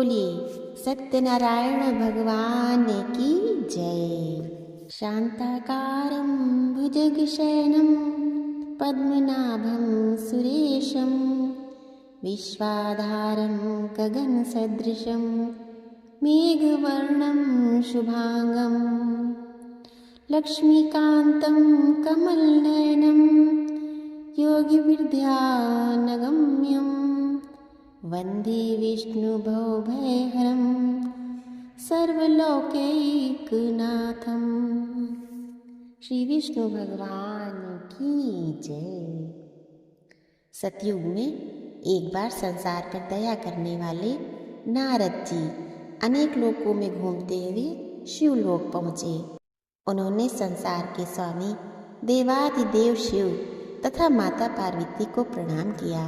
बोलिए सत्यनारायण भगवान की जय। शांताकारं भुजगशयनं पद्मनाभं सुरेशं विश्वाधारं गगनसदृशं मेघवर्णं शुभांगं लक्ष्मीकान्तं कमलनयनं योगिविद्यानगम्यं वन्दे विष्णुभवभयहरं सर्वलोकैकनाथं। श्री विष्णु भगवान की जय। सतयुग में एक बार संसार पर दया करने वाले नारद जी अनेक लोकों में घूमते हुए शिवलोक पहुँचे। उन्होंने संसार के स्वामी देवाधिदेव शिव तथा माता पार्वती को प्रणाम किया।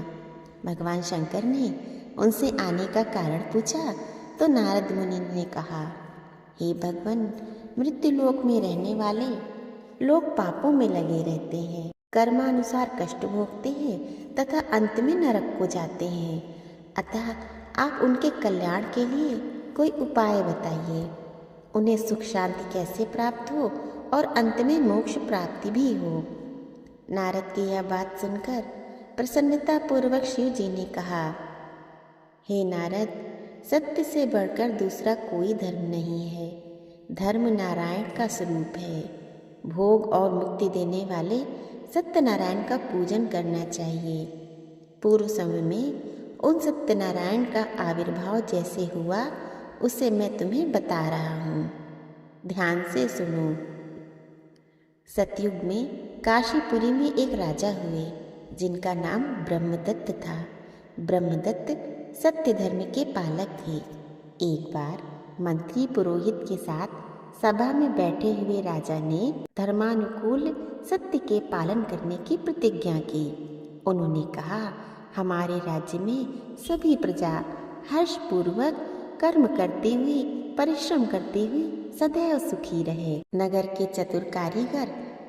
भगवान शंकर ने उनसे आने का कारण पूछा तो नारद मुनि ने कहा, हे भगवान, मृत्युलोक में रहने वाले लोग पापों में लगे रहते हैं, कर्मानुसार कष्ट भोगते हैं तथा अंत में नरक को जाते हैं। अतः आप उनके कल्याण के लिए कोई उपाय बताइए। उन्हें सुख शांति कैसे प्राप्त हो और अंत में मोक्ष प्राप्ति भी हो। नारद की यह बात सुनकर प्रसन्नता पूर्वक शिव जी ने कहा, हे नारद, सत्य से बढ़कर दूसरा कोई धर्म नहीं है। धर्म नारायण का स्वरूप है। भोग और मुक्ति देने वाले सत्यनारायण का पूजन करना चाहिए। पूर्व समय में उन सत्यनारायण का आविर्भाव जैसे हुआ उसे मैं तुम्हें बता रहा हूँ, ध्यान से सुनो। सतयुग में काशीपुरी में एक राजा हुए जिनका नाम ब्रह्मदत्त था। ब्रह्मदत्त सत्य धर्म के पालक थे। एक बार मंत्री पुरोहित के साथ सभा में बैठे हुए राजा ने धर्मानुकूल सत्य के पालन करने की प्रतिज्ञा की। उन्होंने कहा, हमारे राज्य में सभी प्रजा हर्षपूर्वक कर्म करते हुए परिश्रम करते हुए सदैव सुखी रहे। नगर के चतुर कारीगर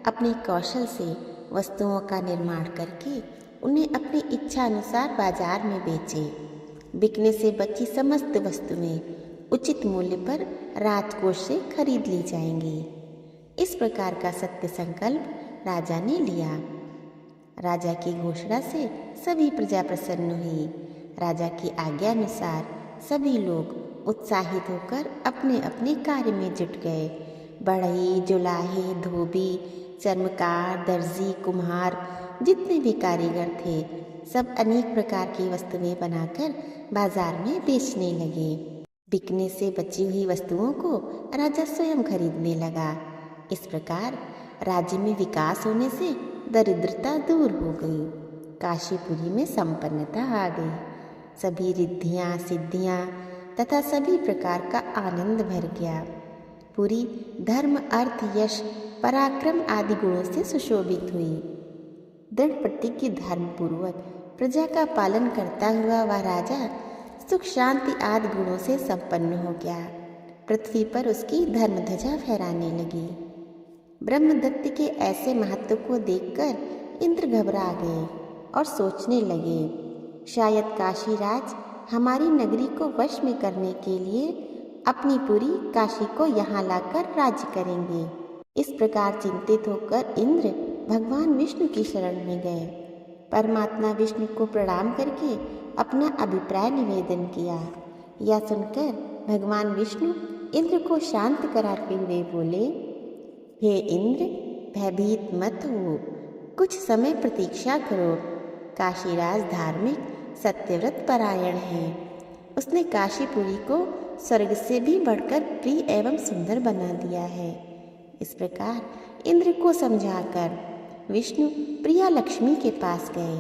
अपने कौशल से वस्तुओं का निर्माण करके उन्हें अपनी इच्छा अनुसार बाजार में बेचे। बिकने से बची समस्त वस्तुएं उचित मूल्य पर राजकोष से खरीद ली जाएंगी। इस प्रकार का सत्य संकल्प राजा ने लिया। राजा की घोषणा से सभी प्रजा प्रसन्न हुई। राजा की आज्ञा अनुसार सभी लोग उत्साहित होकर अपने अपने कार्य में जुट गए। बढ़ई, जुलाहे, धोबी, चर्मकार, दर्जी, कुम्हार, जितने भी कारीगर थे सब अनेक प्रकार की वस्तुएं बनाकर बाजार में बेचने लगे। बिकने से बची हुई वस्तुओं को राजा स्वयं खरीदने लगा। इस प्रकार राज्य में विकास होने से दरिद्रता दूर हो गई। काशीपुरी में संपन्नता आ गई। सभी रिद्धियाँ सिद्धियाँ तथा सभी प्रकार का आनंद भर गया। पुरी धर्म, अर्थ, यश, पराक्रम आदि गुणों से सुशोभित हुई। दृढ़ प्रतिज्ञ धर्म पूर्वक प्रजा का पालन करता हुआ वह राजा सुख शांति आदि गुणों से संपन्न हो गया। पृथ्वी पर उसकी धर्म ध्वजा फहराने लगी। ब्रह्मदत्त के ऐसे महत्व को देखकर इंद्र घबरा गए और सोचने लगे, शायद काशीराज हमारी नगरी को वश में करने के लिए अपनी पूरी काशी को यहाँ लाकर राज्य करेंगे। इस प्रकार चिंतित होकर इंद्र भगवान विष्णु की शरण में गए। परमात्मा विष्णु को प्रणाम करके अपना अभिप्राय निवेदन किया। यह सुनकर भगवान विष्णु इंद्र को शांत कराते हुए बोले, हे इंद्र, भयभीत मत हो, कुछ समय प्रतीक्षा करो। काशीराज धार्मिक, सत्यव्रत, परायण है। उसने काशीपुरी को स्वर्ग से भी बढ़कर प्रिय एवं सुंदर बना दिया है। इस प्रकार इंद्र को समझाकर विष्णु प्रिया लक्ष्मी के पास गए।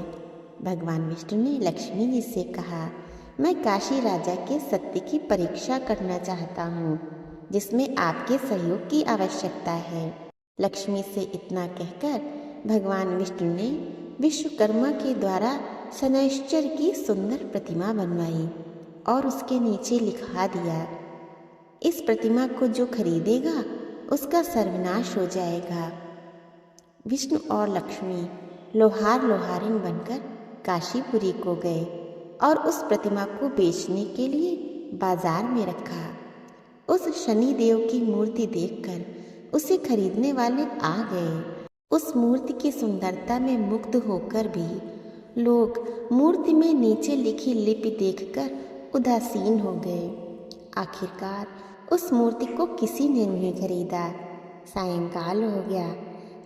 भगवान विष्णु ने लक्ष्मी जी से कहा, मैं काशी राजा के सत्य की परीक्षा करना चाहता हूँ, जिसमें आपके सहयोग की आवश्यकता है। लक्ष्मी से इतना कहकर भगवान विष्णु ने विश्वकर्मा के द्वारा शनैश्चर की सुंदर प्रतिमा बनवाई और उसके नीचे लिखा दिया, इस प्रतिमा को जो खरीदेगा उसका सर्वनाश हो जाएगा। विष्णु और लक्ष्मी लोहार बनकर काशीपुरी को गए और उस प्रतिमा को बेचने के लिए बाजार में रखा। उस शनि देव की मूर्ति देखकर उसे खरीदने वाले आ गए। उस मूर्ति की सुंदरता में मुग्ध होकर भी लोग मूर्ति में नीचे लिखी लिपि देखकर उदासीन हो गए। आखिरकार उस मूर्ति को किसी ने नहीं खरीदा। सायंकाल हो गया।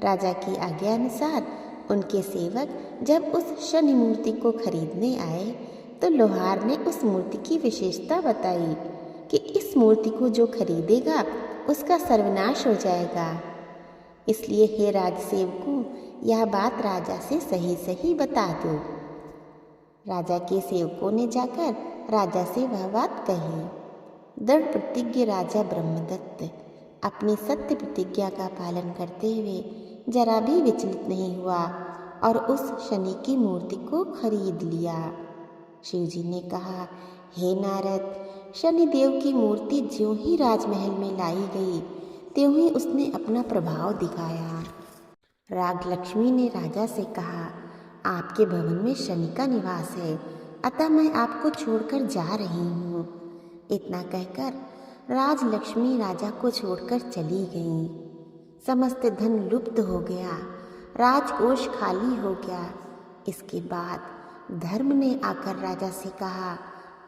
राजा की आज्ञा अनुसार उनके सेवक जब उस शनि मूर्ति को खरीदने आए तो लोहार ने उस मूर्ति की विशेषता बताई कि इस मूर्ति को जो खरीदेगा उसका सर्वनाश हो जाएगा। इसलिए हे राजसेवकों, यह बात राजा से सही सही बता दो। राजा के सेवकों ने जाकर राजा से वह बात कही। दृढ़ प्रतिज्ञ राजा ब्रह्मदत्त अपनी सत्य प्रतिज्ञा का पालन करते हुए जरा भी विचलित नहीं हुआ और उस शनि की मूर्ति को खरीद लिया। शिवजी ने कहा, हे नारद, शनि देव की मूर्ति ज्यों ही राजमहल में लाई गई त्यों ही उसने अपना प्रभाव दिखाया। राज लक्ष्मी ने राजा से कहा, आपके भवन में शनि का निवास है, अतः मैं आपको छोड़कर जा रही हूँ। इतना कहकर राजलक्ष्मी राजा को छोड़कर चली गईं। समस्त धन लुप्त हो गया, राजकोष खाली हो गया। इसके बाद धर्म ने आकर राजा से कहा,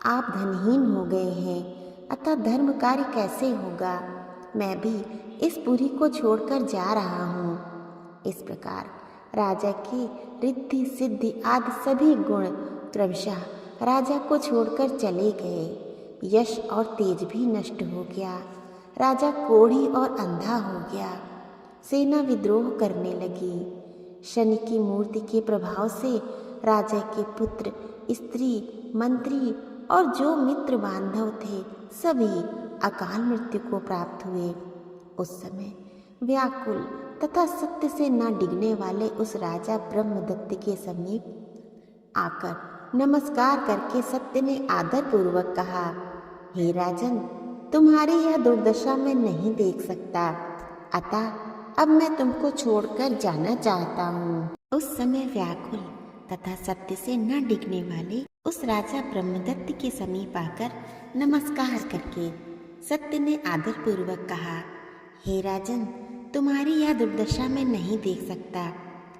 आप धनहीन हो गए हैं, अतः धर्म कार्य कैसे होगा? मैं भी इस पुरी को छोड़कर जा रहा हूँ। इस प्रकार राजा की रिद्धि सिद्धि आदि सभी गुण क्रमशः राजा को छोड़कर चले गए। यश और तेज भी नष्ट हो गया। राजा कोढ़ी और अंधा हो गया। सेना विद्रोह करने लगी। शनि की मूर्ति के प्रभाव से राजा के पुत्र, स्त्री, मंत्री और जो मित्र बांधव थे सभी अकाल मृत्यु को प्राप्त हुए। उस समय व्याकुल तथा सत्य से न डिगने वाले उस राजा ब्रह्मदत्त के समीप आकर नमस्कार करके सत्य ने आदर पूर्वक कहा, हे राजन, तुम्हारी यह दुर्दशा मैं नहीं देख सकता, अतः अब मैं तुमको छोड़कर जाना चाहता हूँ। उस समय व्याकुल तथा सत्य से न डिगने वाले उस राजा ब्रह्मदत्त के समीप आकर नमस्कार करके सत्य ने आदर पूर्वक कहा, हे राजन, तुम्हारी यह दुर्दशा मैं नहीं देख सकता,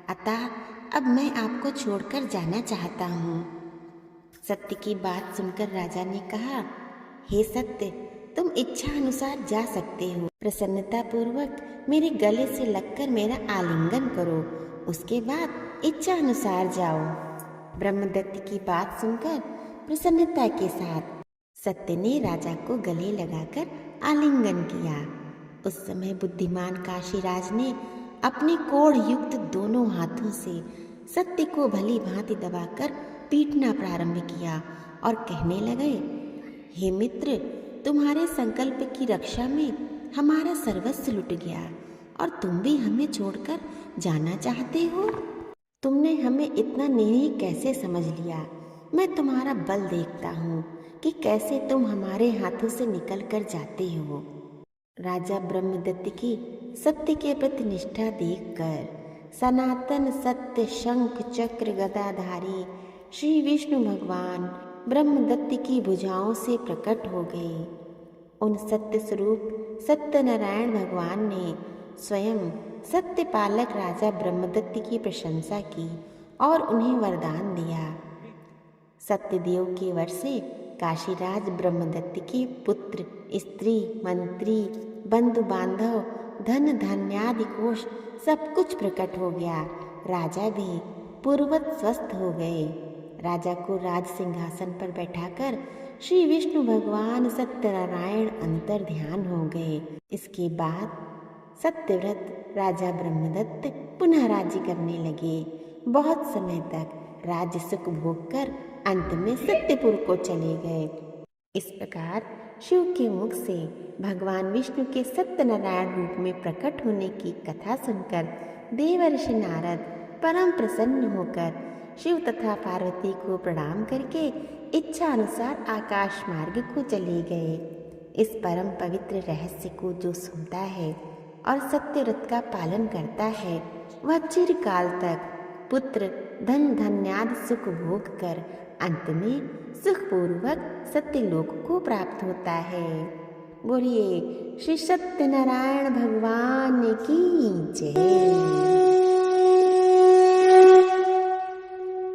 अतः अब मैं आपको छोड़कर जाना चाहता हूँ। सत्य की बात सुनकर राजा ने कहा, हे सत्य, तुम इच्छा अनुसार जा सकते हो। प्रसन्नता पूर्वक मेरे गले से लगकर मेरा आलिंगन करो, उसके बाद इच्छा अनुसार जाओ। ब्रह्मदत्त की बात सुनकर प्रसन्नता के साथ सत्य ने राजा को गले लगाकर आलिंगन किया। उस समय बुद्धिमान काशीराज ने अपने कोढ़ युक्त दोनों हाथों से सत्य को भली भांति दबाकर पीटना प्रारंभ किया और कहने लगे, हे मित्र, तुम्हारे संकल्प की रक्षा में हमारा सर्वस्व लुट गया और तुम भी हमें छोड़कर जाना चाहते हो। तुमने हमें इतना निरीह कैसे समझ लिया? मैं तुम्हारा बल देखता हूँ कि कैसे तुम हमारे हाथों से निकल कर जाते हो। राजा ब्रह्मदत्त की सत्य के प्रति निष्ठा देखकर सनातन सत्य शंख चक्र गदाधारी श्री विष्णु भगवान ब्रह्मदत्त की भुजाओं से प्रकट हो गए। उन सत्य स्वरूप सत्यनारायण भगवान ने स्वयं सत्य पालक राजा ब्रह्मदत्त की प्रशंसा की और उन्हें वरदान दिया। सत्यदेव के वर से काशीराज ब्रह्मदत्त के पुत्र, स्त्री, मंत्री, बंधु बांधव, धन धान्यादि कोष सब कुछ प्रकट हो गया। राजा भी पूर्ववत स्वस्थ हो गए। राजा को राज सिंहासन पर बैठाकर श्री विष्णु भगवान सत्यनारायण अंतर ध्यान हो गए। इसके बाद सत्यव्रत राजा ब्रह्मदत्त पुनः राज्य करने लगे। बहुत समय तक राज्य सुख भोग कर अंत में सत्यपुर को चले गए। इस प्रकार शिव के मुख से भगवान विष्णु के सत्यनारायण रूप में प्रकट होने की कथा सुनकर देवर्षि नारद परम प्रसन्न होकर शिव तथा पार्वती को प्रणाम करके इच्छा अनुसार आकाश मार्ग को चले गए। इस परम पवित्र रहस्य को जो सुनता है और सत्यव्रत का पालन करता है वह चिरकाल तक पुत्र धन धान्यादि सुख भोग कर अंत में सुखपूर्वक सत्यलोक को प्राप्त होता है। बोलिए श्री सत्यनारायण भगवान की जय।